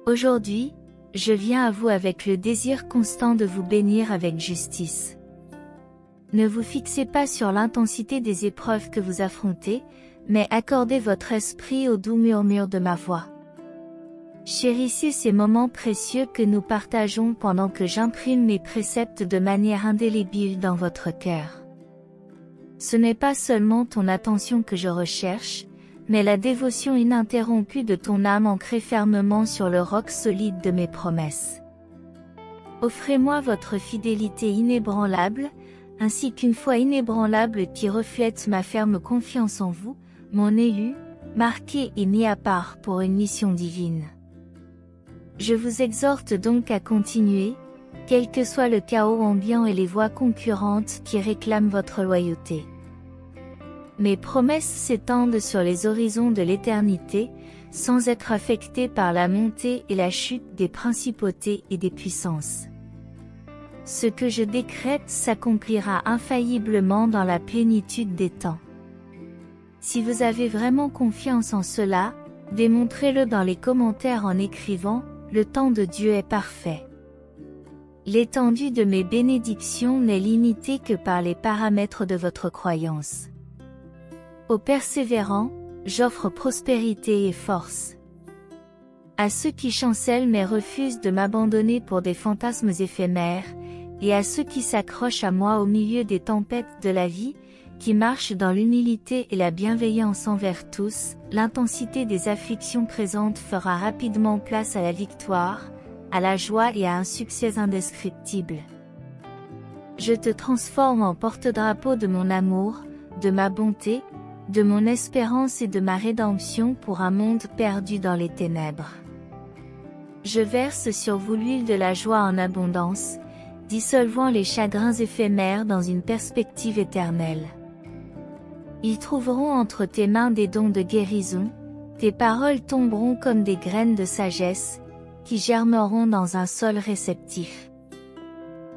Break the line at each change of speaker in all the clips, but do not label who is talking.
Aujourd'hui, je viens à vous avec le désir constant de vous bénir avec justice. Ne vous fixez pas sur l'intensité des épreuves que vous affrontez, mais accordez votre esprit au doux murmure de ma voix. Chérissez ces moments précieux que nous partageons pendant que j'imprime mes préceptes de manière indélébile dans votre cœur. Ce n'est pas seulement ton attention que je recherche, mais la dévotion ininterrompue de ton âme ancrée fermement sur le roc solide de mes promesses. Offrez-moi votre fidélité inébranlable, ainsi qu'une foi inébranlable qui reflète ma ferme confiance en vous, mon élu, marqué et mis à part pour une mission divine. Je vous exhorte donc à continuer, quel que soit le chaos ambiant et les voix concurrentes qui réclament votre loyauté. Mes promesses s'étendent sur les horizons de l'éternité, sans être affectées par la montée et la chute des principautés et des puissances. Ce que je décrète s'accomplira infailliblement dans la plénitude des temps. Si vous avez vraiment confiance en cela, démontrez-le dans les commentaires en écrivant « Le temps de Dieu est parfait ». L'étendue de mes bénédictions n'est limitée que par les paramètres de votre croyance. Aux persévérants, j'offre prospérité et force. À ceux qui chancellent mais refusent de m'abandonner pour des fantasmes éphémères, et à ceux qui s'accrochent à moi au milieu des tempêtes de la vie, qui marchent dans l'humilité et la bienveillance envers tous, l'intensité des afflictions présentes fera rapidement place à la victoire, à la joie et à un succès indescriptible. Je te transforme en porte-drapeau de mon amour, de ma bonté, de mon espérance et de ma rédemption pour un monde perdu dans les ténèbres. Je verse sur vous l'huile de la joie en abondance, dissolvant les chagrins éphémères dans une perspective éternelle. Ils trouveront entre tes mains des dons de guérison, tes paroles tomberont comme des graines de sagesse, qui germeront dans un sol réceptif.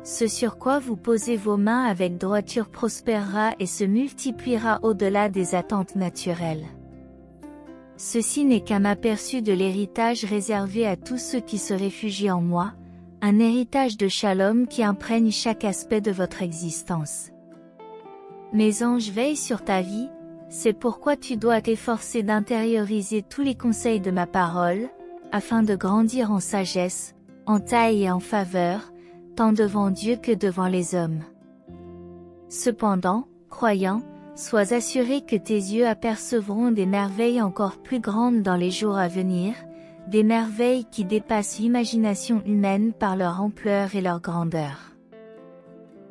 Ce sur quoi vous posez vos mains avec droiture prospérera et se multipliera au-delà des attentes naturelles. Ceci n'est qu'un aperçu de l'héritage réservé à tous ceux qui se réfugient en moi, un héritage de shalom qui imprègne chaque aspect de votre existence. Mes anges veillent sur ta vie, c'est pourquoi tu dois t'efforcer d'intérioriser tous les conseils de ma parole, afin de grandir en sagesse, en taille et en faveur, tant devant Dieu que devant les hommes. Cependant, croyant, sois assuré que tes yeux apercevront des merveilles encore plus grandes dans les jours à venir, des merveilles qui dépassent l'imagination humaine par leur ampleur et leur grandeur.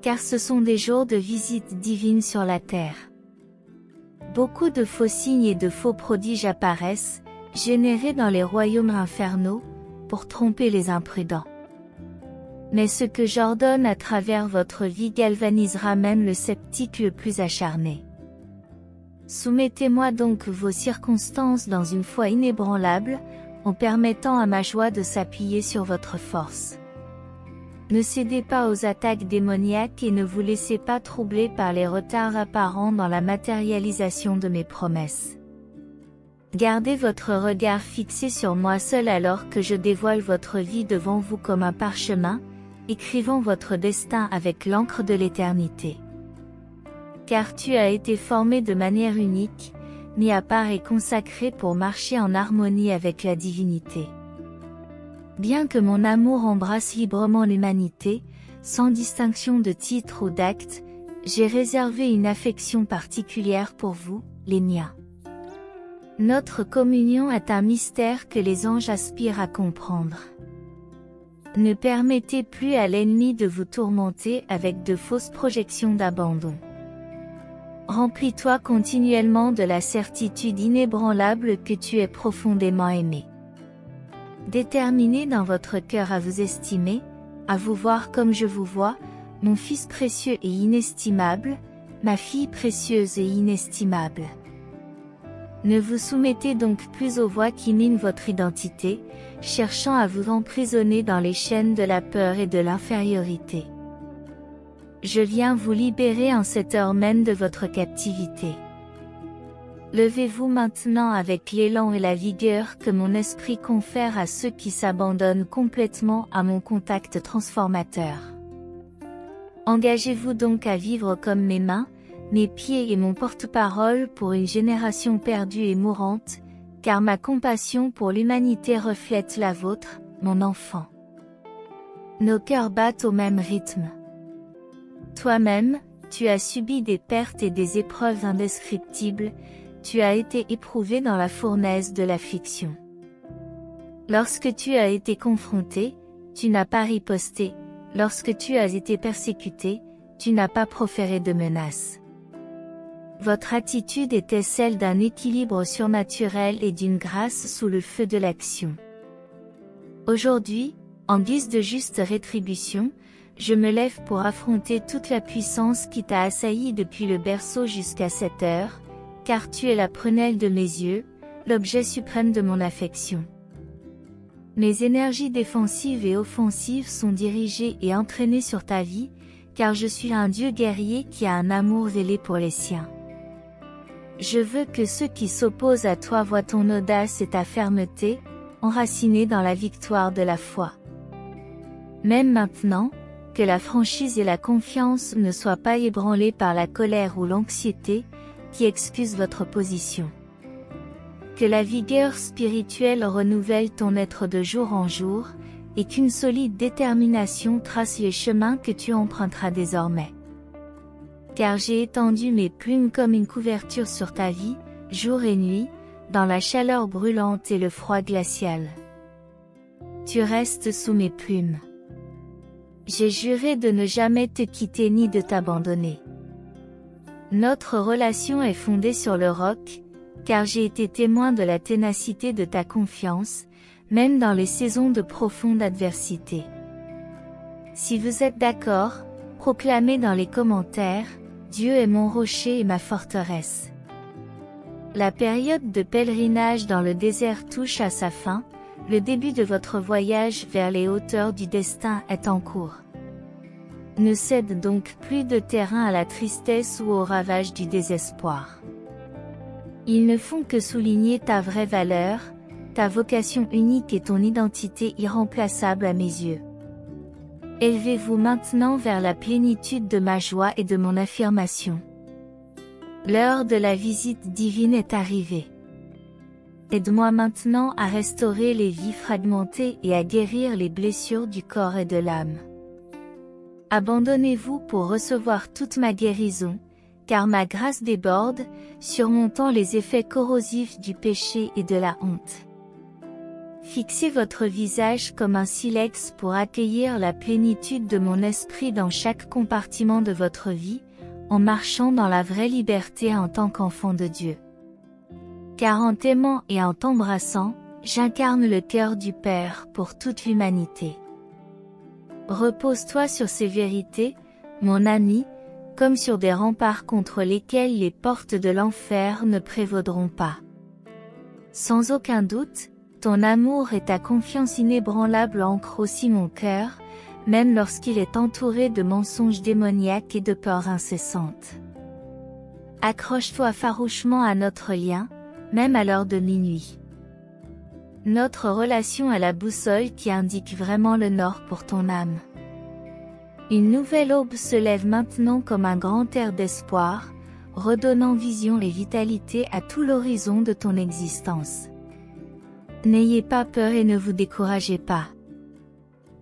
Car ce sont des jours de visite divine sur la terre. Beaucoup de faux signes et de faux prodiges apparaissent, générés dans les royaumes infernaux, pour tromper les imprudents. Mais ce que j'ordonne à travers votre vie galvanisera même le sceptique le plus acharné. Soumettez-moi donc vos circonstances dans une foi inébranlable, en permettant à ma joie de s'appuyer sur votre force. Ne cédez pas aux attaques démoniaques et ne vous laissez pas troubler par les retards apparents dans la matérialisation de mes promesses. Gardez votre regard fixé sur moi seul alors que je dévoile votre vie devant vous comme un parchemin, écrivant votre destin avec l'encre de l'éternité. Car tu as été formé de manière unique, mis à part et consacré pour marcher en harmonie avec la divinité. Bien que mon amour embrasse librement l'humanité, sans distinction de titre ou d'acte, j'ai réservé une affection particulière pour vous, les miens. Notre communion est un mystère que les anges aspirent à comprendre. Ne permettez plus à l'ennemi de vous tourmenter avec de fausses projections d'abandon. Remplis-toi continuellement de la certitude inébranlable que tu es profondément aimé. Déterminez dans votre cœur à vous estimer, à vous voir comme je vous vois, mon fils précieux et inestimable, ma fille précieuse et inestimable. Ne vous soumettez donc plus aux voix qui minent votre identité, cherchant à vous emprisonner dans les chaînes de la peur et de l'infériorité. Je viens vous libérer en cette heure même de votre captivité. Levez-vous maintenant avec l'élan et la vigueur que mon esprit confère à ceux qui s'abandonnent complètement à mon contact transformateur. Engagez-vous donc à vivre comme mes mains, mes pieds et mon porte-parole pour une génération perdue et mourante, car ma compassion pour l'humanité reflète la vôtre, mon enfant. Nos cœurs battent au même rythme. Toi-même, tu as subi des pertes et des épreuves indescriptibles, tu as été éprouvé dans la fournaise de l'affliction. Lorsque tu as été confronté, tu n'as pas riposté, lorsque tu as été persécuté, tu n'as pas proféré de menaces. Votre attitude était celle d'un équilibre surnaturel et d'une grâce sous le feu de l'action. Aujourd'hui, en guise de juste rétribution, je me lève pour affronter toute la puissance qui t'a assailli depuis le berceau jusqu'à cette heure, car tu es la prunelle de mes yeux, l'objet suprême de mon affection. Mes énergies défensives et offensives sont dirigées et entraînées sur ta vie, car je suis un Dieu guerrier qui a un amour zélé pour les siens. Je veux que ceux qui s'opposent à toi voient ton audace et ta fermeté, enracinés dans la victoire de la foi. Même maintenant, que la franchise et la confiance ne soient pas ébranlées par la colère ou l'anxiété, qui excusent votre position. Que la vigueur spirituelle renouvelle ton être de jour en jour, et qu'une solide détermination trace les chemins que tu emprunteras désormais. Car j'ai étendu mes plumes comme une couverture sur ta vie, jour et nuit, dans la chaleur brûlante et le froid glacial. Tu restes sous mes plumes. J'ai juré de ne jamais te quitter ni de t'abandonner. Notre relation est fondée sur le roc, car j'ai été témoin de la ténacité de ta confiance, même dans les saisons de profonde adversité. Si vous êtes d'accord, proclamez dans les commentaires, Dieu est mon rocher et ma forteresse. La période de pèlerinage dans le désert touche à sa fin, le début de votre voyage vers les hauteurs du destin est en cours. Ne cède donc plus de terrain à la tristesse ou aux ravages du désespoir. Ils ne font que souligner ta vraie valeur, ta vocation unique et ton identité irremplaçable à mes yeux. Élevez-vous maintenant vers la plénitude de ma joie et de mon affirmation. L'heure de la visite divine est arrivée. Aide-moi maintenant à restaurer les vies fragmentées et à guérir les blessures du corps et de l'âme. Abandonnez-vous pour recevoir toute ma guérison, car ma grâce déborde, surmontant les effets corrosifs du péché et de la honte. Fixez votre visage comme un silex pour accueillir la plénitude de mon esprit dans chaque compartiment de votre vie, en marchant dans la vraie liberté en tant qu'enfant de Dieu. Car en t'aimant et en t'embrassant, j'incarne le cœur du Père pour toute l'humanité. Repose-toi sur ces vérités, mon ami, comme sur des remparts contre lesquels les portes de l'enfer ne prévaudront pas. Sans aucun doute, ton amour et ta confiance inébranlable ancrent aussi mon cœur, même lorsqu'il est entouré de mensonges démoniaques et de peurs incessantes. Accroche-toi farouchement à notre lien, même à l'heure de minuit. Notre relation est la boussole qui indique vraiment le nord pour ton âme. Une nouvelle aube se lève maintenant comme un grand air d'espoir, redonnant vision et vitalité à tout l'horizon de ton existence. N'ayez pas peur et ne vous découragez pas.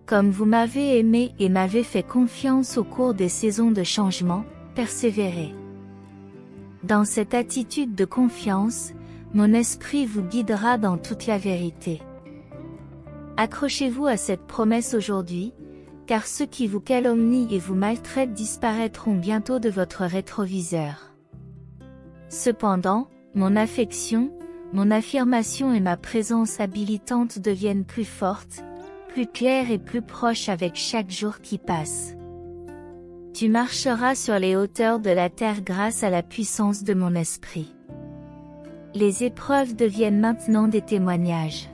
Comme vous m'avez aimé et m'avez fait confiance au cours des saisons de changement, persévérez. Dans cette attitude de confiance, mon esprit vous guidera dans toute la vérité. Accrochez-vous à cette promesse aujourd'hui, car ceux qui vous calomnient et vous maltraitent disparaîtront bientôt de votre rétroviseur. Cependant, mon affection, mon affirmation et ma présence habilitante deviennent plus fortes, plus claires et plus proches avec chaque jour qui passe. Tu marcheras sur les hauteurs de la terre grâce à la puissance de mon esprit. Les épreuves deviennent maintenant des témoignages.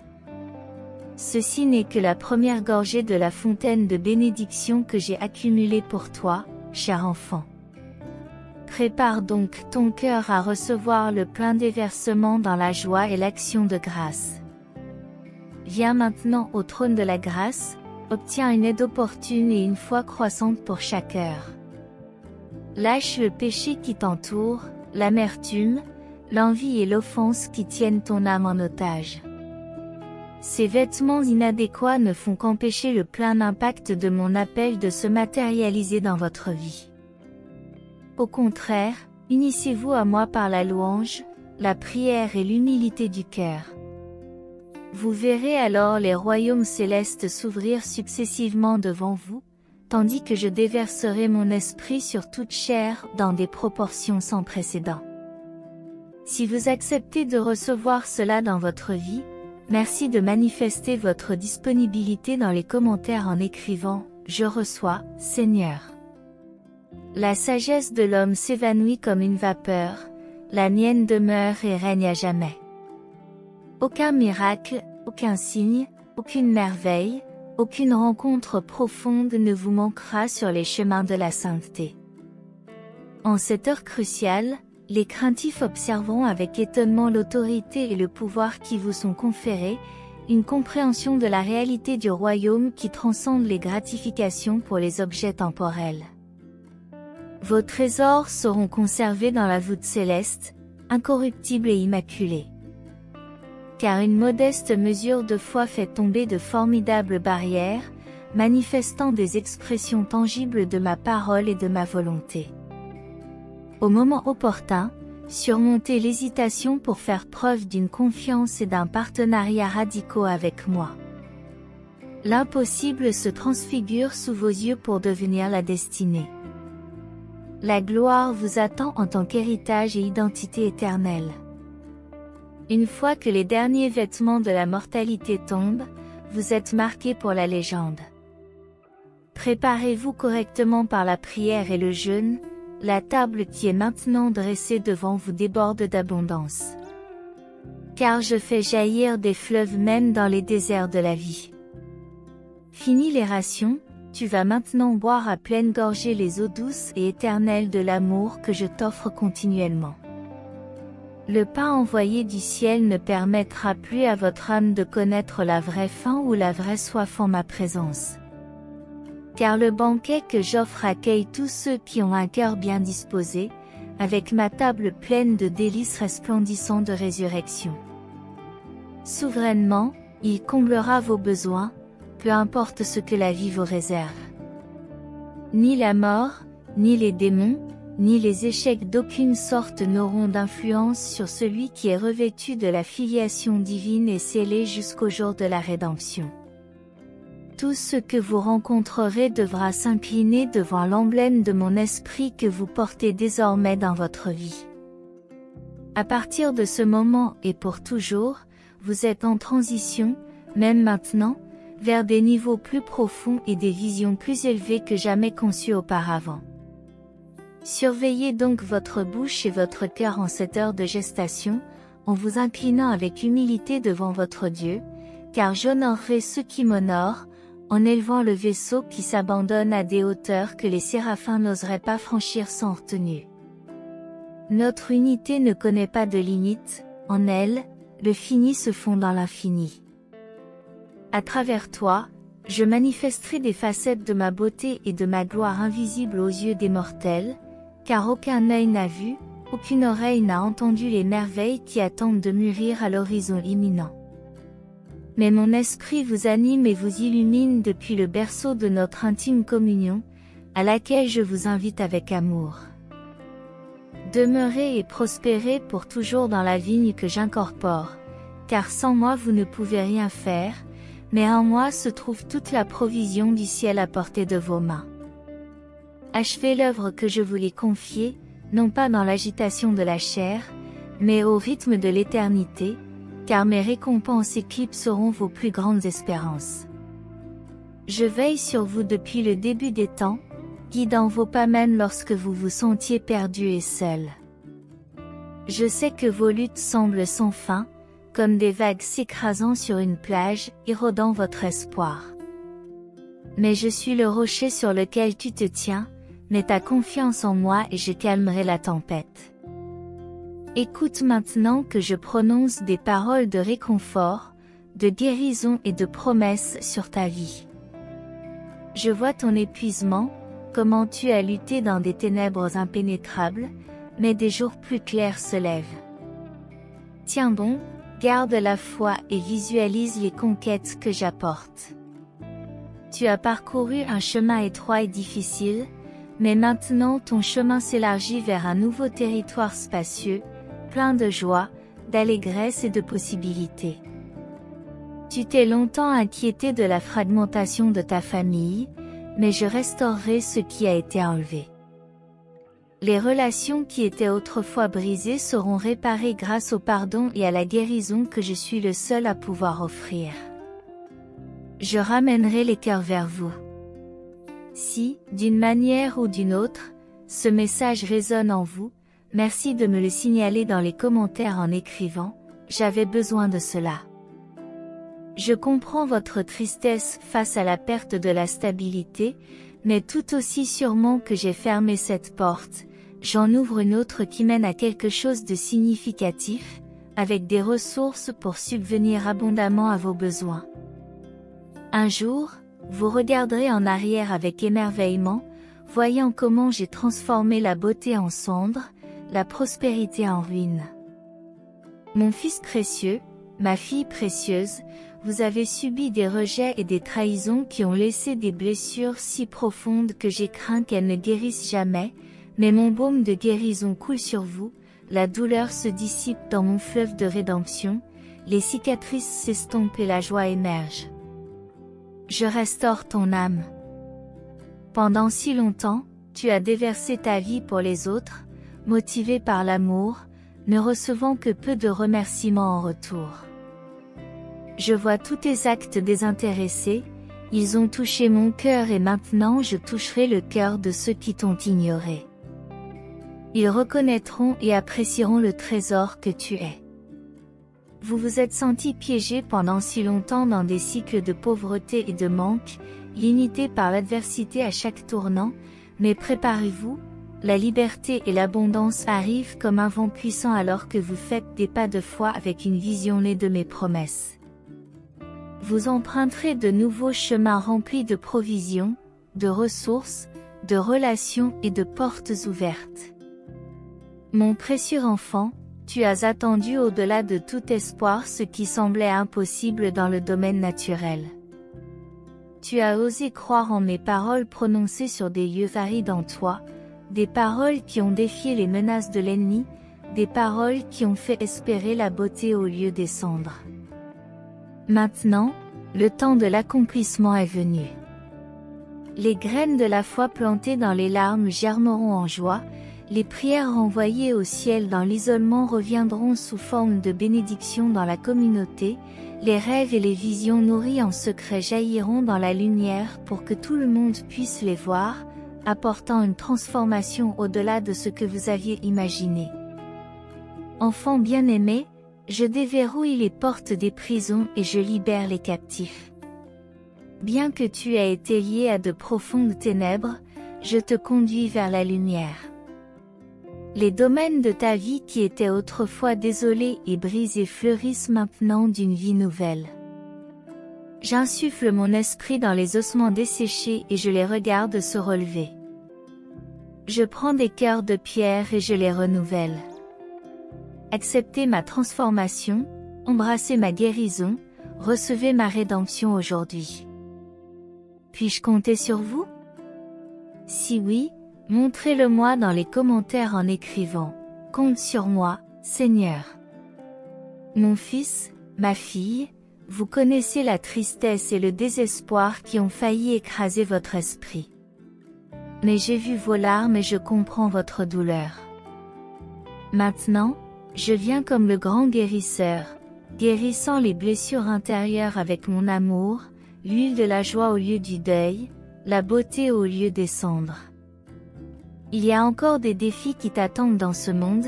Ceci n'est que la première gorgée de la fontaine de bénédiction que j'ai accumulée pour toi, cher enfant. Prépare donc ton cœur à recevoir le plein déversement dans la joie et l'action de grâce. Viens maintenant au trône de la grâce, obtiens une aide opportune et une foi croissante pour chaque heure. Lâche le péché qui t'entoure, l'amertume, l'envie et l'offense qui tiennent ton âme en otage. Ces vêtements inadéquats ne font qu'empêcher le plein impact de mon appel de se matérialiser dans votre vie. Au contraire, unissez-vous à moi par la louange, la prière et l'humilité du cœur. Vous verrez alors les royaumes célestes s'ouvrir successivement devant vous, tandis que je déverserai mon esprit sur toute chair dans des proportions sans précédent. Si vous acceptez de recevoir cela dans votre vie, merci de manifester votre disponibilité dans les commentaires en écrivant « Je reçois, Seigneur ». La sagesse de l'homme s'évanouit comme une vapeur, la mienne demeure et règne à jamais. Aucun miracle, aucun signe, aucune merveille, aucune rencontre profonde ne vous manquera sur les chemins de la sainteté. En cette heure cruciale, les craintifs observeront avec étonnement l'autorité et le pouvoir qui vous sont conférés, une compréhension de la réalité du royaume qui transcende les gratifications pour les objets temporels. Vos trésors seront conservés dans la voûte céleste, incorruptibles et immaculés. Car une modeste mesure de foi fait tomber de formidables barrières, manifestant des expressions tangibles de ma parole et de ma volonté. Au moment opportun, surmontez l'hésitation pour faire preuve d'une confiance et d'un partenariat radicaux avec moi. L'impossible se transfigure sous vos yeux pour devenir la destinée. La gloire vous attend en tant qu'héritage et identité éternelle. Une fois que les derniers vêtements de la mortalité tombent, vous êtes marqués pour la légende. Préparez-vous correctement par la prière et le jeûne, la table qui est maintenant dressée devant vous déborde d'abondance. Car je fais jaillir des fleuves même dans les déserts de la vie. Fini les rations, tu vas maintenant boire à pleine gorgée les eaux douces et éternelles de l'amour que je t'offre continuellement. Le pain envoyé du ciel ne permettra plus à votre âme de connaître la vraie faim ou la vraie soif en ma présence. Car le banquet que j'offre accueille tous ceux qui ont un cœur bien disposé, avec ma table pleine de délices resplendissants de résurrection. Souverainement, il comblera vos besoins, peu importe ce que la vie vous réserve. Ni la mort, ni les démons, ni les échecs d'aucune sorte n'auront d'influence sur celui qui est revêtu de la filiation divine et scellé jusqu'au jour de la rédemption. Tout ce que vous rencontrerez devra s'incliner devant l'emblème de mon esprit que vous portez désormais dans votre vie. À partir de ce moment et pour toujours, vous êtes en transition, même maintenant, vers des niveaux plus profonds et des visions plus élevées que jamais conçues auparavant. Surveillez donc votre bouche et votre cœur en cette heure de gestation, en vous inclinant avec humilité devant votre Dieu, car j'honorerai ceux qui m'honorent, en élevant le vaisseau qui s'abandonne à des hauteurs que les séraphins n'oseraient pas franchir sans retenue. Notre unité ne connaît pas de limite, en elle, le fini se fond dans l'infini. À travers toi, je manifesterai des facettes de ma beauté et de ma gloire invisibles aux yeux des mortels, car aucun œil n'a vu, aucune oreille n'a entendu les merveilles qui attendent de mûrir à l'horizon imminent. Mais mon esprit vous anime et vous illumine depuis le berceau de notre intime communion, à laquelle je vous invite avec amour. Demeurez et prospérez pour toujours dans la vigne que j'incorpore, car sans moi vous ne pouvez rien faire, mais en moi se trouve toute la provision du ciel à portée de vos mains. Achevez l'œuvre que je voulais confier, non pas dans l'agitation de la chair, mais au rythme de l'éternité, car mes récompenses éclipseront vos plus grandes espérances. Je veille sur vous depuis le début des temps, guidant vos pas même lorsque vous vous sentiez perdu et seul. Je sais que vos luttes semblent sans fin, comme des vagues s'écrasant sur une plage, érodant votre espoir. Mais je suis le rocher sur lequel tu te tiens, mets ta confiance en moi et je calmerai la tempête. Écoute maintenant que je prononce des paroles de réconfort, de guérison et de promesses sur ta vie. Je vois ton épuisement, comment tu as lutté dans des ténèbres impénétrables, mais des jours plus clairs se lèvent. Tiens bon, garde la foi et visualise les conquêtes que j'apporte. Tu as parcouru un chemin étroit et difficile, mais maintenant ton chemin s'élargit vers un nouveau territoire spacieux, plein de joie, d'allégresse et de possibilités. Tu t'es longtemps inquiété de la fragmentation de ta famille, mais je restaurerai ce qui a été enlevé. Les relations qui étaient autrefois brisées seront réparées grâce au pardon et à la guérison que je suis le seul à pouvoir offrir. Je ramènerai les cœurs vers vous. Si, d'une manière ou d'une autre, ce message résonne en vous, merci de me le signaler dans les commentaires en écrivant « J'avais besoin de cela ». Je comprends votre tristesse face à la perte de la stabilité, mais tout aussi sûrement que j'ai fermé cette porte, j'en ouvre une autre qui mène à quelque chose de significatif, avec des ressources pour subvenir abondamment à vos besoins. Un jour, vous regarderez en arrière avec émerveillement, voyant comment j'ai transformé la beauté en cendre, la prospérité en ruine. Mon fils précieux, ma fille précieuse, vous avez subi des rejets et des trahisons qui ont laissé des blessures si profondes que j'ai craint qu'elles ne guérissent jamais, mais mon baume de guérison coule sur vous, la douleur se dissipe dans mon fleuve de rédemption, les cicatrices s'estompent et la joie émerge. Je restaure ton âme. Pendant si longtemps, tu as déversé ta vie pour les autres, motivé par l'amour, ne recevant que peu de remerciements en retour. Je vois tous tes actes désintéressés, ils ont touché mon cœur et maintenant je toucherai le cœur de ceux qui t'ont ignoré. Ils reconnaîtront et apprécieront le trésor que tu es. Vous vous êtes senti piégé pendant si longtemps dans des cycles de pauvreté et de manque, limité par l'adversité à chaque tournant, mais préparez-vous, la liberté et l'abondance arrivent comme un vent puissant alors que vous faites des pas de foi avec une vision née de mes promesses. Vous emprunterez de nouveaux chemins remplis de provisions, de ressources, de relations et de portes ouvertes. Mon précieux enfant, tu as attendu au-delà de tout espoir ce qui semblait impossible dans le domaine naturel. Tu as osé croire en mes paroles prononcées sur des lieux arides en toi, des paroles qui ont défié les menaces de l'ennemi, des paroles qui ont fait espérer la beauté au lieu des cendres. Maintenant, le temps de l'accomplissement est venu. Les graines de la foi plantées dans les larmes germeront en joie, les prières envoyées au ciel dans l'isolement reviendront sous forme de bénédictions dans la communauté, les rêves et les visions nourries en secret jailliront dans la lumière pour que tout le monde puisse les voir, apportant une transformation au-delà de ce que vous aviez imaginé. Enfant bien-aimé, je déverrouille les portes des prisons et je libère les captifs. Bien que tu aies été lié à de profondes ténèbres, je te conduis vers la lumière. Les domaines de ta vie qui étaient autrefois désolés et brisés fleurissent maintenant d'une vie nouvelle. J'insuffle mon esprit dans les ossements desséchés et je les regarde se relever. Je prends des cœurs de pierre et je les renouvelle. Acceptez ma transformation, embrassez ma guérison, recevez ma rédemption aujourd'hui. Puis-je compter sur vous? Si oui, montrez-le-moi dans les commentaires en écrivant « Compte sur moi, Seigneur ». Mon fils, ma fille, vous connaissez la tristesse et le désespoir qui ont failli écraser votre esprit. Mais j'ai vu vos larmes et je comprends votre douleur. Maintenant, je viens comme le grand guérisseur, guérissant les blessures intérieures avec mon amour, l'huile de la joie au lieu du deuil, la beauté au lieu des cendres. Il y a encore des défis qui t'attendent dans ce monde,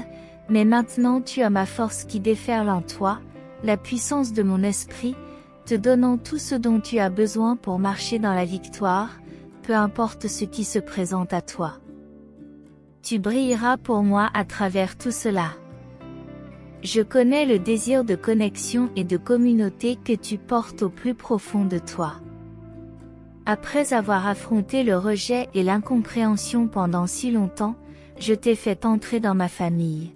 mais maintenant tu as ma force qui déferle en toi, la puissance de mon esprit, te donnant tout ce dont tu as besoin pour marcher dans la victoire, peu importe ce qui se présente à toi. tu brilleras pour moi à travers tout cela. Je connais le désir de connexion et de communauté que tu portes au plus profond de toi. Après avoir affronté le rejet et l'incompréhension pendant si longtemps, je t'ai fait entrer dans ma famille.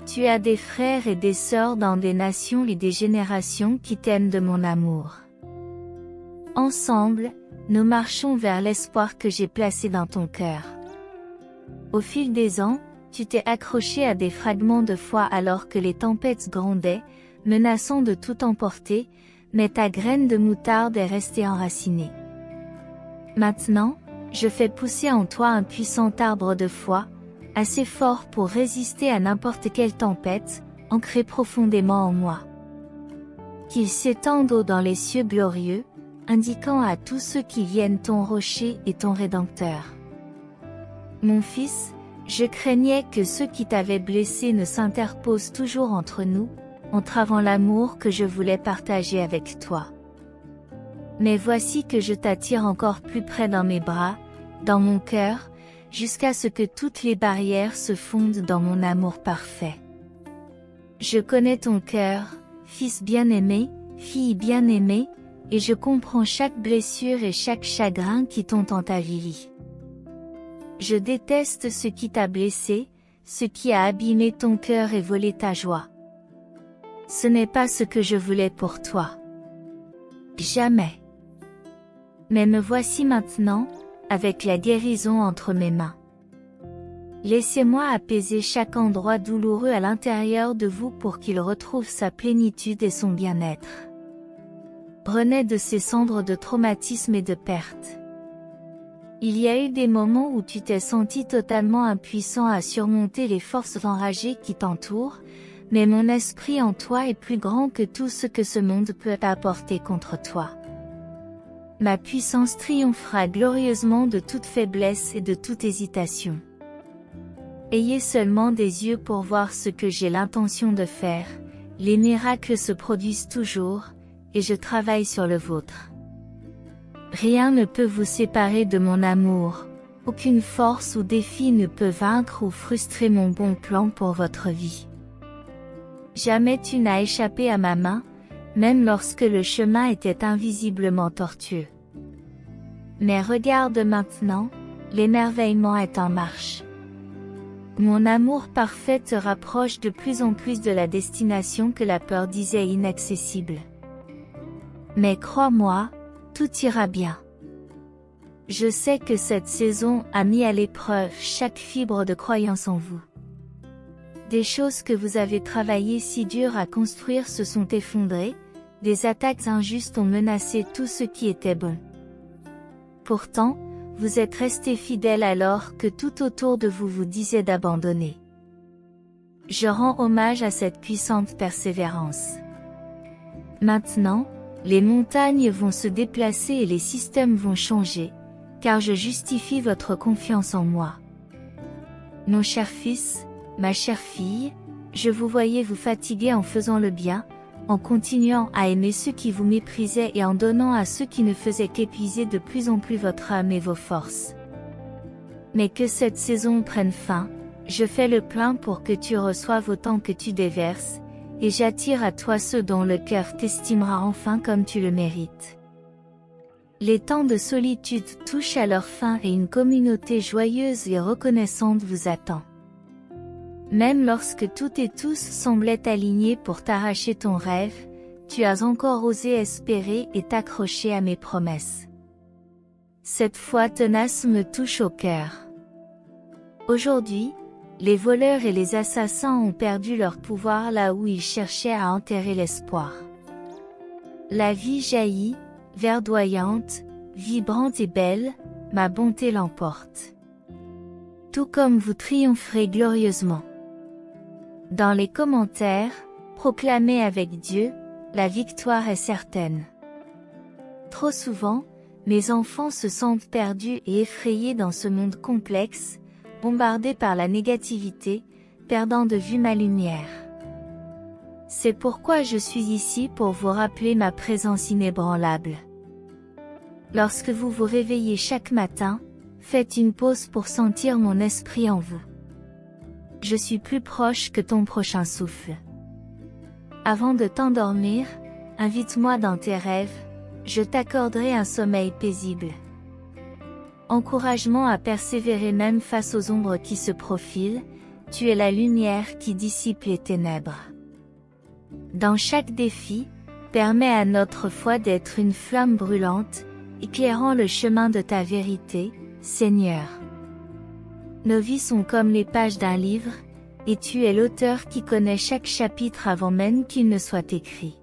Tu as des frères et des sœurs dans des nations et des générations qui t'aiment de mon amour. Ensemble, nous marchons vers l'espoir que j'ai placé dans ton cœur. Au fil des ans, tu t'es accroché à des fragments de foi alors que les tempêtes grondaient, menaçant de tout emporter, mais ta graine de moutarde est restée enracinée. Maintenant, je fais pousser en toi un puissant arbre de foi, assez fort pour résister à n'importe quelle tempête, ancré profondément en moi. Qu'il s'étende haut dans les cieux glorieux, indiquant à tous ceux qui viennent ton rocher et ton rédempteur. Mon fils, je craignais que ceux qui t'avaient blessé ne s'interposent toujours entre nous, entravant l'amour que je voulais partager avec toi. Mais voici que je t'attire encore plus près dans mes bras, dans mon cœur, jusqu'à ce que toutes les barrières se fondent dans mon amour parfait. Je connais ton cœur, fils bien-aimé, fille bien-aimée, et je comprends chaque blessure et chaque chagrin qui t'ont entavilli. Je déteste ce qui t'a blessé, ce qui a abîmé ton cœur et volé ta joie. Ce n'est pas ce que je voulais pour toi. Jamais. Mais me voici maintenant, avec la guérison entre mes mains. Laissez-moi apaiser chaque endroit douloureux à l'intérieur de vous pour qu'il retrouve sa plénitude et son bien-être. Prenez de ces cendres de traumatisme et de perte. Il y a eu des moments où tu t'es senti totalement impuissant à surmonter les forces enragées qui t'entourent, mais mon esprit en toi est plus grand que tout ce que ce monde peut apporter contre toi. Ma puissance triomphera glorieusement de toute faiblesse et de toute hésitation. Ayez seulement des yeux pour voir ce que j'ai l'intention de faire, les miracles se produisent toujours, et je travaille sur le vôtre. Rien ne peut vous séparer de mon amour, aucune force ou défi ne peut vaincre ou frustrer mon bon plan pour votre vie. Jamais tu n'as échappé à ma main, même lorsque le chemin était invisiblement tortueux. Mais regarde maintenant, l'émerveillement est en marche. Mon amour parfait te rapproche de plus en plus de la destination que la peur disait inaccessible. Mais crois-moi, tout ira bien. Je sais que cette saison a mis à l'épreuve chaque fibre de croyance en vous. Des choses que vous avez travaillé si dur à construire se sont effondrées, des attaques injustes ont menacé tout ce qui était bon. Pourtant, vous êtes resté fidèle alors que tout autour de vous vous disait d'abandonner. Je rends hommage à cette puissante persévérance. Maintenant, les montagnes vont se déplacer et les systèmes vont changer, car je justifie votre confiance en moi. Mon cher fils, ma chère fille, je vous voyais vous fatiguer en faisant le bien, en continuant à aimer ceux qui vous méprisaient et en donnant à ceux qui ne faisaient qu'épuiser de plus en plus votre âme et vos forces. Mais que cette saison prenne fin, je fais le plein pour que tu reçoives autant que tu déverses, et j'attire à toi ceux dont le cœur t'estimera enfin comme tu le mérites. Les temps de solitude touchent à leur fin et une communauté joyeuse et reconnaissante vous attend. Même lorsque tout et tous semblaient alignés pour t'arracher ton rêve, tu as encore osé espérer et t'accrocher à mes promesses. Cette foi tenace me touche au cœur. Aujourd'hui, les voleurs et les assassins ont perdu leur pouvoir là où ils cherchaient à enterrer l'espoir. La vie jaillit, verdoyante, vibrante et belle, ma bonté l'emporte. Tout comme vous triompherez glorieusement. Dans les commentaires, proclamez avec Dieu, la victoire est certaine. Trop souvent, mes enfants se sentent perdus et effrayés dans ce monde complexe, bombardés par la négativité, perdant de vue ma lumière. C'est pourquoi je suis ici pour vous rappeler ma présence inébranlable. Lorsque vous vous réveillez chaque matin, Faites une pause pour sentir mon esprit en vous. Je suis plus proche que ton prochain souffle. Avant de t'endormir, invite-moi dans tes rêves, je t'accorderai un sommeil paisible. Encouragement à persévérer même face aux ombres qui se profilent, tu es la lumière qui dissipe les ténèbres. Dans chaque défi, permets à notre foi d'être une flamme brûlante, éclairant le chemin de ta vérité, Seigneur. Nos vies sont comme les pages d'un livre, et tu es l'auteur qui connaît chaque chapitre avant même qu'il ne soit écrit.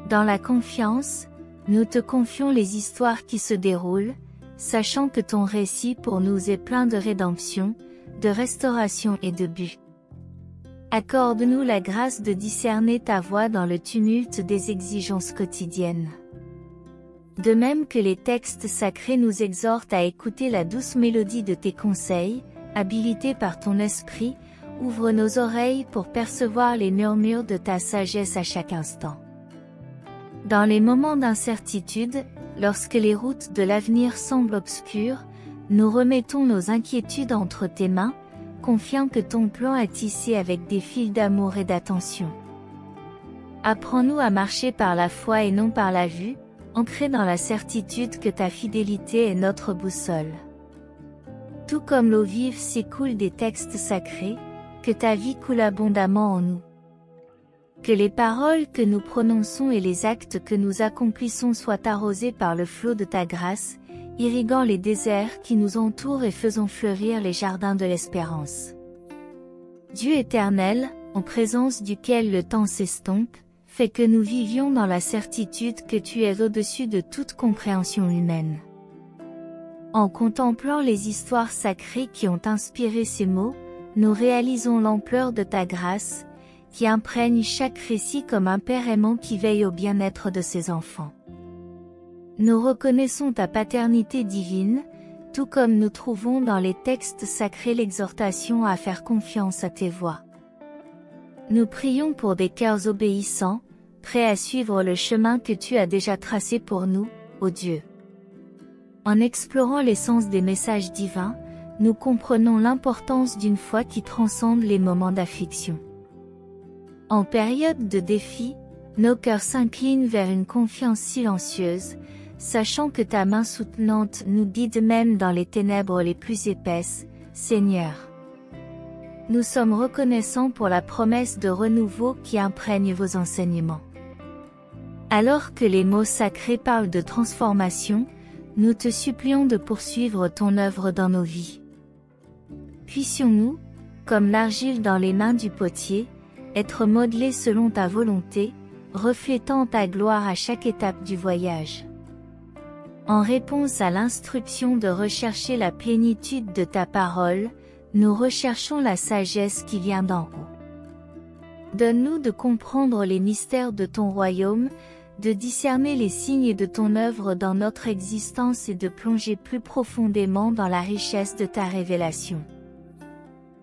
Dans la confiance, nous te confions les histoires qui se déroulent, sachant que ton récit pour nous est plein de rédemption, de restauration et de but. Accorde-nous la grâce de discerner ta voix dans le tumulte des exigences quotidiennes. De même que les textes sacrés nous exhortent à écouter la douce mélodie de tes conseils, habilités par ton esprit, ouvre nos oreilles pour percevoir les murmures de ta sagesse à chaque instant. Dans les moments d'incertitude, lorsque les routes de l'avenir semblent obscures, nous remettons nos inquiétudes entre tes mains, confiant que ton plan est tissé avec des fils d'amour et d'attention. Apprends-nous à marcher par la foi et non par la vue, ancrés dans la certitude que ta fidélité est notre boussole. Tout comme l'eau vive s'écoule des textes sacrés, que ta vie coule abondamment en nous. Que les paroles que nous prononçons et les actes que nous accomplissons soient arrosés par le flot de ta grâce, irriguant les déserts qui nous entourent et faisant fleurir les jardins de l'espérance. Dieu éternel, en présence duquel le temps s'estompe, fais que nous vivions dans la certitude que tu es au-dessus de toute compréhension humaine. En contemplant les histoires sacrées qui ont inspiré ces mots, nous réalisons l'ampleur de ta grâce, qui imprègne chaque récit comme un père aimant qui veille au bien-être de ses enfants. Nous reconnaissons ta paternité divine, tout comme nous trouvons dans les textes sacrés l'exhortation à faire confiance à tes voies. Nous prions pour des cœurs obéissants, prêts à suivre le chemin que tu as déjà tracé pour nous, ô Dieu. En explorant l'essence des messages divins, nous comprenons l'importance d'une foi qui transcende les moments d'affliction. En période de défi, nos cœurs s'inclinent vers une confiance silencieuse, sachant que ta main soutenante nous guide même dans les ténèbres les plus épaisses, Seigneur. Nous sommes reconnaissants pour la promesse de renouveau qui imprègne vos enseignements. Alors que les mots sacrés parlent de transformation, nous te supplions de poursuivre ton œuvre dans nos vies. Puissions-nous, comme l'argile dans les mains du potier, être modelés selon ta volonté, reflétant ta gloire à chaque étape du voyage. En réponse à l'instruction de rechercher la plénitude de ta parole, nous recherchons la sagesse qui vient d'en haut. Donne-nous de comprendre les mystères de ton royaume, de discerner les signes de ton œuvre dans notre existence et de plonger plus profondément dans la richesse de ta révélation.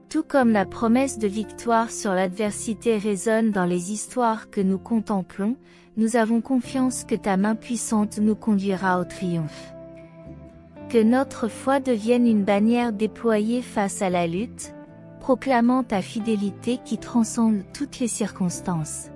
Tout comme la promesse de victoire sur l'adversité résonne dans les histoires que nous contemplons, nous avons confiance que ta main puissante nous conduira au triomphe. Que notre foi devienne une bannière déployée face à la lutte, proclamant ta fidélité qui transcende toutes les circonstances.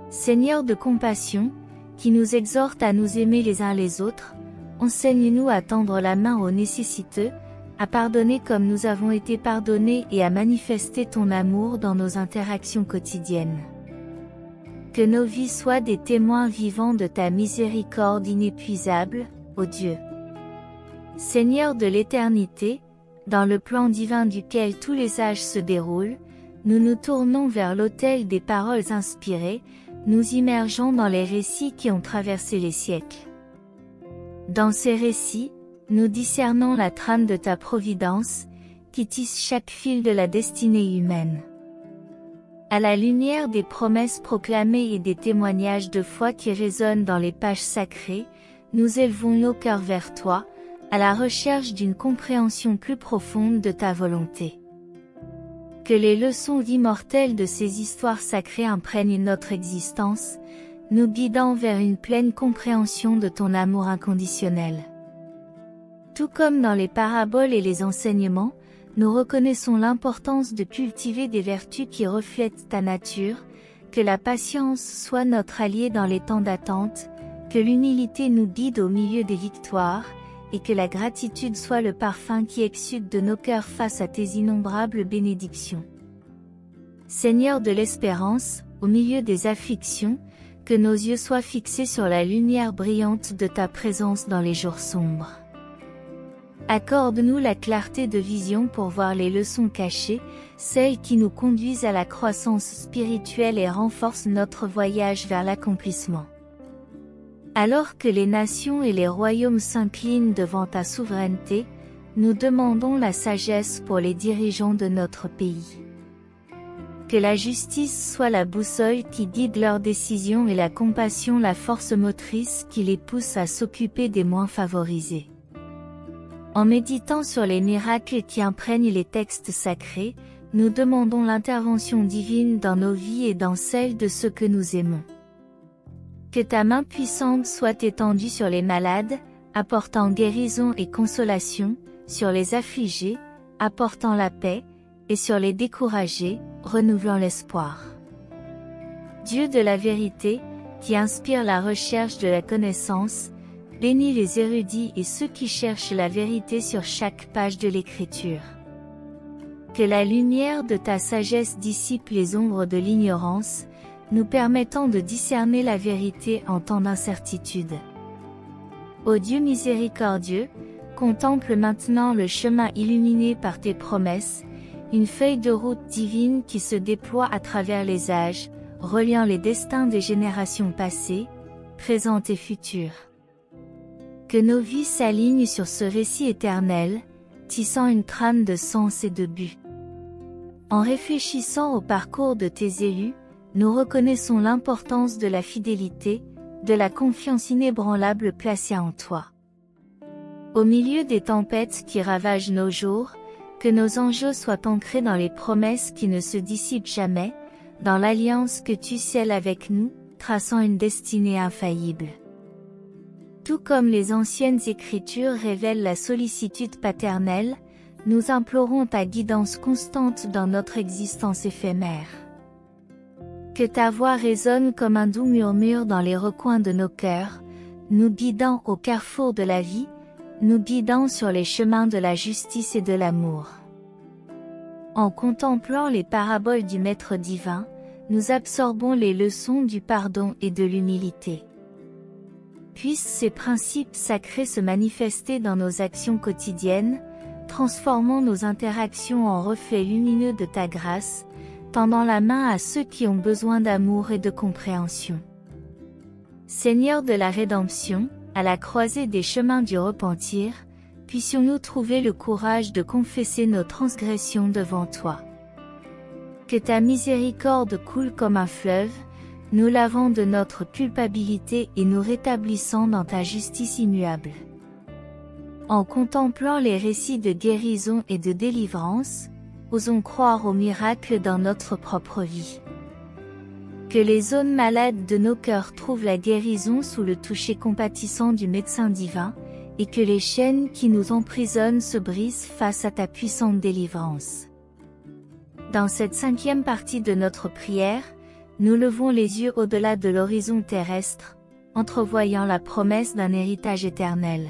Seigneur de compassion, qui nous exhorte à nous aimer les uns les autres, enseigne-nous à tendre la main aux nécessiteux, à pardonner comme nous avons été pardonnés et à manifester ton amour dans nos interactions quotidiennes. Que nos vies soient des témoins vivants de ta miséricorde inépuisable, ô Dieu. Seigneur de l'éternité, dans le plan divin duquel tous les âges se déroulent, nous nous tournons vers l'autel des paroles inspirées, nous immergeons dans les récits qui ont traversé les siècles. Dans ces récits, nous discernons la trame de ta providence, qui tisse chaque fil de la destinée humaine. À la lumière des promesses proclamées et des témoignages de foi qui résonnent dans les pages sacrées, nous élevons nos cœurs vers toi, à la recherche d'une compréhension plus profonde de ta volonté. Que les leçons immortelles de ces histoires sacrées imprègnent notre existence, nous guidant vers une pleine compréhension de ton amour inconditionnel. Tout comme dans les paraboles et les enseignements, nous reconnaissons l'importance de cultiver des vertus qui reflètent ta nature, que la patience soit notre allié dans les temps d'attente, que l'humilité nous guide au milieu des victoires, et que la gratitude soit le parfum qui exsude de nos cœurs face à tes innombrables bénédictions. Seigneur de l'espérance, au milieu des afflictions, que nos yeux soient fixés sur la lumière brillante de ta présence dans les jours sombres. Accorde-nous la clarté de vision pour voir les leçons cachées, celles qui nous conduisent à la croissance spirituelle et renforcent notre voyage vers l'accomplissement. Alors que les nations et les royaumes s'inclinent devant ta souveraineté, nous demandons la sagesse pour les dirigeants de notre pays. Que la justice soit la boussole qui guide leurs décisions et la compassion la force motrice qui les pousse à s'occuper des moins favorisés. En méditant sur les miracles qui imprègnent les textes sacrés, nous demandons l'intervention divine dans nos vies et dans celles de ceux que nous aimons. Que ta main puissante soit étendue sur les malades, apportant guérison et consolation, sur les affligés, apportant la paix, et sur les découragés, renouvelant l'espoir. Dieu de la vérité, qui inspire la recherche de la connaissance, bénis les érudits et ceux qui cherchent la vérité sur chaque page de l'Écriture. Que la lumière de ta sagesse dissipe les ombres de l'ignorance, nous permettant de discerner la vérité en temps d'incertitude. Ô Dieu miséricordieux, contemple maintenant le chemin illuminé par tes promesses, une feuille de route divine qui se déploie à travers les âges, reliant les destins des générations passées, présentes et futures. Que nos vies s'alignent sur ce récit éternel, tissant une trame de sens et de but. En réfléchissant au parcours de tes élus, nous reconnaissons l'importance de la fidélité, de la confiance inébranlable placée en toi. Au milieu des tempêtes qui ravagent nos jours, que nos enjeux soient ancrés dans les promesses qui ne se dissipent jamais, dans l'alliance que tu scelles avec nous, traçant une destinée infaillible. Tout comme les anciennes Écritures révèlent la sollicitude paternelle, nous implorons ta guidance constante dans notre existence éphémère. Que ta voix résonne comme un doux murmure dans les recoins de nos cœurs, nous guidant au carrefour de la vie, nous guidant sur les chemins de la justice et de l'amour. En contemplant les paraboles du Maître divin, nous absorbons les leçons du pardon et de l'humilité. Puissent ces principes sacrés se manifester dans nos actions quotidiennes, transformant nos interactions en reflets lumineux de ta grâce, tendant la main à ceux qui ont besoin d'amour et de compréhension. Seigneur de la rédemption, à la croisée des chemins du repentir, puissions-nous trouver le courage de confesser nos transgressions devant toi. Que ta miséricorde coule comme un fleuve, nous lavant de notre culpabilité et nous rétablissant dans ta justice immuable. En contemplant les récits de guérison et de délivrance, osons croire aux miracles dans notre propre vie. Que les zones malades de nos cœurs trouvent la guérison sous le toucher compatissant du médecin divin, et que les chaînes qui nous emprisonnent se brisent face à ta puissante délivrance. Dans cette 5e partie de notre prière, nous levons les yeux au-delà de l'horizon terrestre, entrevoyant la promesse d'un héritage éternel.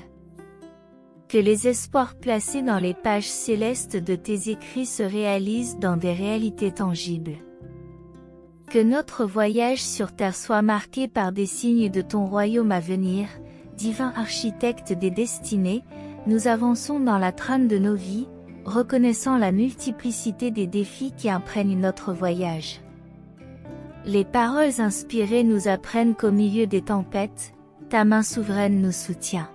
Que les espoirs placés dans les pages célestes de tes écrits se réalisent dans des réalités tangibles. Que notre voyage sur terre soit marqué par des signes de ton royaume à venir, divin architecte des destinées, nous avançons dans la trame de nos vies, reconnaissant la multiplicité des défis qui imprègnent notre voyage. Les paroles inspirées nous apprennent qu'au milieu des tempêtes, ta main souveraine nous soutient.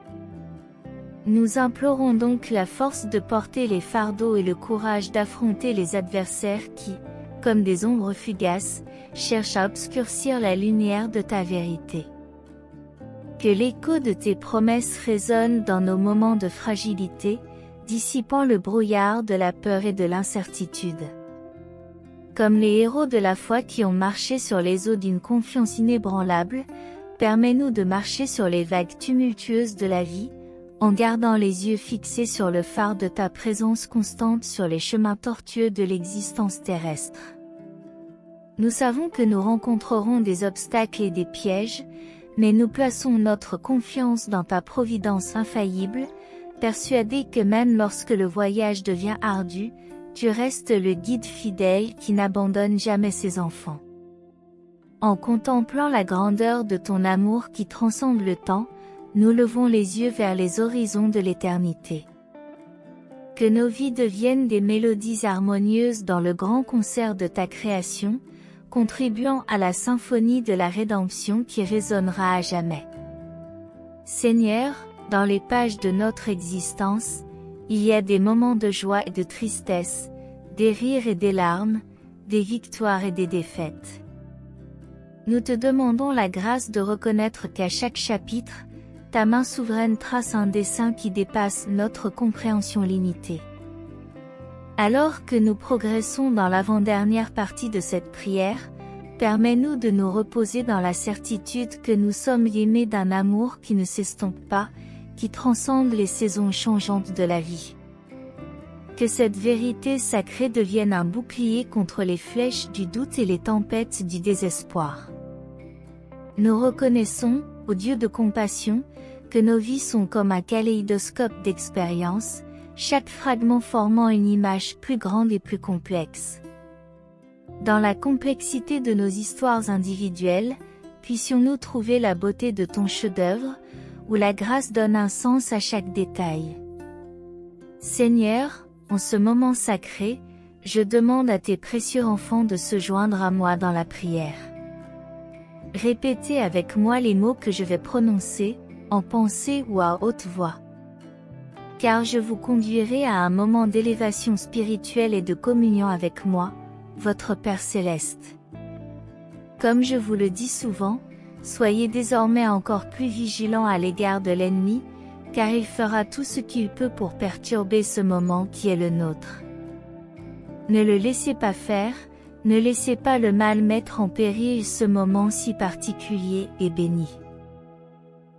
Nous implorons donc la force de porter les fardeaux et le courage d'affronter les adversaires qui, comme des ombres fugaces, cherchent à obscurcir la lumière de ta vérité. Que l'écho de tes promesses résonne dans nos moments de fragilité, dissipant le brouillard de la peur et de l'incertitude. Comme les héros de la foi qui ont marché sur les eaux d'une confiance inébranlable, permets-nous de marcher sur les vagues tumultueuses de la vie, en gardant les yeux fixés sur le phare de ta présence constante sur les chemins tortueux de l'existence terrestre. Nous savons que nous rencontrerons des obstacles et des pièges, mais nous plaçons notre confiance dans ta providence infaillible, persuadés que même lorsque le voyage devient ardu, tu restes le guide fidèle qui n'abandonne jamais ses enfants. En contemplant la grandeur de ton amour qui transcende le temps, nous levons les yeux vers les horizons de l'éternité. Que nos vies deviennent des mélodies harmonieuses dans le grand concert de ta création, contribuant à la symphonie de la rédemption qui résonnera à jamais. Seigneur, dans les pages de notre existence, il y a des moments de joie et de tristesse, des rires et des larmes, des victoires et des défaites. Nous te demandons la grâce de reconnaître qu'à chaque chapitre, ta main souveraine trace un dessin qui dépasse notre compréhension limitée. Alors que nous progressons dans l'avant-dernière partie de cette prière, permets-nous de nous reposer dans la certitude que nous sommes aimés d'un amour qui ne s'estompe pas, qui transcende les saisons changeantes de la vie. Que cette vérité sacrée devienne un bouclier contre les flèches du doute et les tempêtes du désespoir. Nous reconnaissons, ô Dieu de compassion, que nos vies sont comme un kaléidoscope d'expériences, chaque fragment formant une image plus grande et plus complexe. Dans la complexité de nos histoires individuelles, puissions-nous trouver la beauté de ton chef-d'œuvre, où la grâce donne un sens à chaque détail. Seigneur, en ce moment sacré, je demande à tes précieux enfants de se joindre à moi dans la prière. Répétez avec moi les mots que je vais prononcer, en pensée ou à haute voix. Car je vous conduirai à un moment d'élévation spirituelle et de communion avec moi, votre Père Céleste. Comme je vous le dis souvent, soyez désormais encore plus vigilants à l'égard de l'ennemi, car il fera tout ce qu'il peut pour perturber ce moment qui est le nôtre. Ne le laissez pas faire, ne laissez pas le mal mettre en péril ce moment si particulier et béni.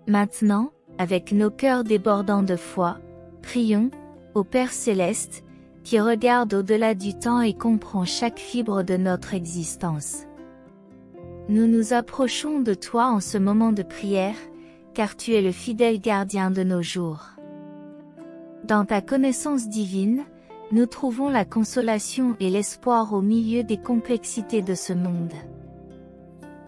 Maintenant, avec nos cœurs débordants de foi, prions, au Père Céleste, qui regarde au-delà du temps et comprend chaque fibre de notre existence. Nous nous approchons de toi en ce moment de prière, car tu es le fidèle gardien de nos jours. Dans ta connaissance divine, nous trouvons la consolation et l'espoir au milieu des complexités de ce monde.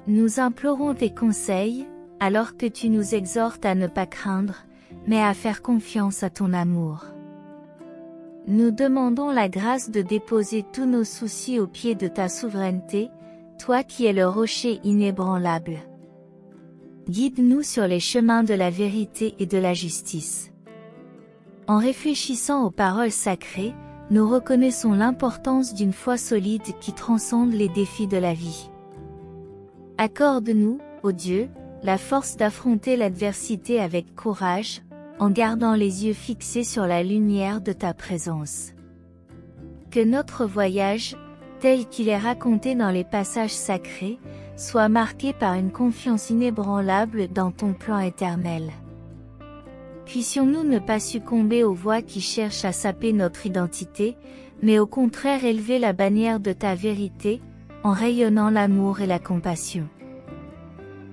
Nous implorons tes conseils, alors que tu nous exhortes à ne pas craindre, mais à faire confiance à ton amour. Nous demandons la grâce de déposer tous nos soucis aux pieds de ta souveraineté, toi qui es le rocher inébranlable. Guide-nous sur les chemins de la vérité et de la justice. En réfléchissant aux paroles sacrées, nous reconnaissons l'importance d'une foi solide qui transcende les défis de la vie. Accorde-nous, ô Dieu, la force d'affronter l'adversité avec courage, en gardant les yeux fixés sur la lumière de ta présence. Que notre voyage, tel qu'il est raconté dans les passages sacrés, soit marqué par une confiance inébranlable dans ton plan éternel. Puissions-nous ne pas succomber aux voix qui cherchent à saper notre identité, mais au contraire élever la bannière de ta vérité, en rayonnant l'amour et la compassion.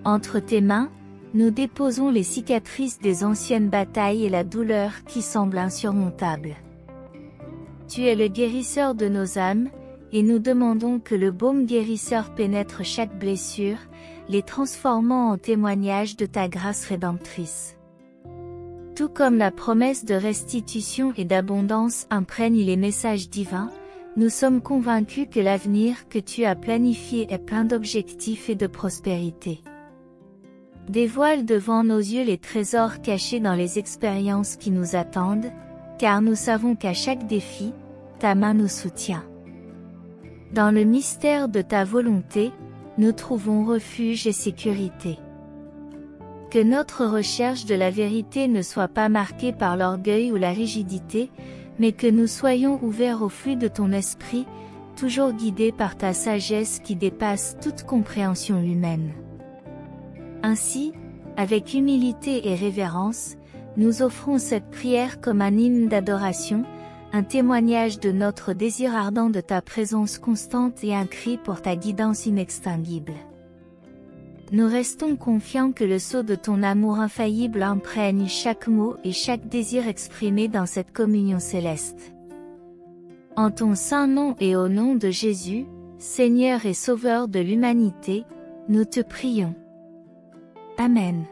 Entre tes mains, nous déposons les cicatrices des anciennes batailles et la douleur qui semble insurmontable. Tu es le guérisseur de nos âmes, et nous demandons que le baume guérisseur pénètre chaque blessure, les transformant en témoignage de ta grâce rédemptrice. Tout comme la promesse de restitution et d'abondance imprègne les messages divins, nous sommes convaincus que l'avenir que tu as planifié est plein d'objectifs et de prospérité. Dévoile devant nos yeux les trésors cachés dans les expériences qui nous attendent, car nous savons qu'à chaque défi, ta main nous soutient. Dans le mystère de ta volonté, nous trouvons refuge et sécurité. Que notre recherche de la vérité ne soit pas marquée par l'orgueil ou la rigidité, mais que nous soyons ouverts au flux de ton esprit, toujours guidés par ta sagesse qui dépasse toute compréhension humaine. Ainsi, avec humilité et révérence, nous offrons cette prière comme un hymne d'adoration, un témoignage de notre désir ardent de ta présence constante et un cri pour ta guidance inextinguible. Nous restons confiants que le sceau de ton amour infaillible imprègne chaque mot et chaque désir exprimé dans cette communion céleste. En ton saint nom et au nom de Jésus, Seigneur et Sauveur de l'humanité, nous te prions. Amen.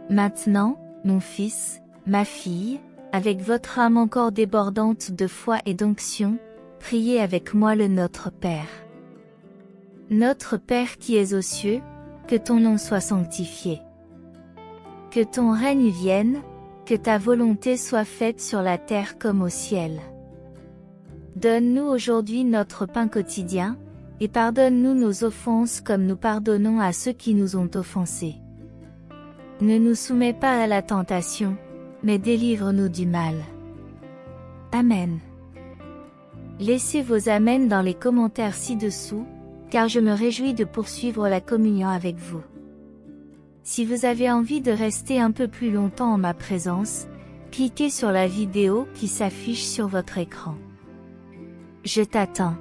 Maintenant, mon fils, ma fille, avec votre âme encore débordante de foi et d'onction, priez avec moi le Notre Père. Notre Père qui es aux cieux, que ton nom soit sanctifié. Que ton règne vienne, que ta volonté soit faite sur la terre comme au ciel. Donne-nous aujourd'hui notre pain quotidien, et pardonne-nous nos offenses comme nous pardonnons à ceux qui nous ont offensés. Ne nous soumets pas à la tentation, mais délivre-nous du mal. Amen. Laissez vos amens dans les commentaires ci-dessous, car je me réjouis de poursuivre la communion avec vous. Si vous avez envie de rester un peu plus longtemps en ma présence, cliquez sur la vidéo qui s'affiche sur votre écran. Je t'attends.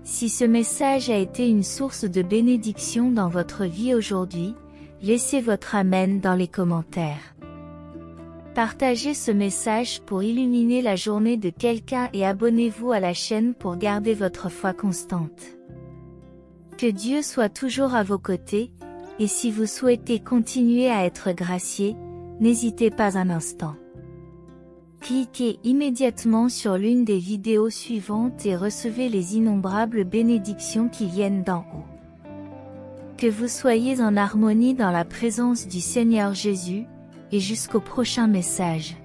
Si ce message a été une source de bénédiction dans votre vie aujourd'hui, laissez votre amen dans les commentaires. Partagez ce message pour illuminer la journée de quelqu'un et abonnez-vous à la chaîne pour garder votre foi constante. Que Dieu soit toujours à vos côtés, et si vous souhaitez continuer à être gracié, n'hésitez pas un instant. Cliquez immédiatement sur l'une des vidéos suivantes et recevez les innombrables bénédictions qui viennent d'en haut. Que vous soyez en harmonie dans la présence du Seigneur Jésus, et jusqu'au prochain message.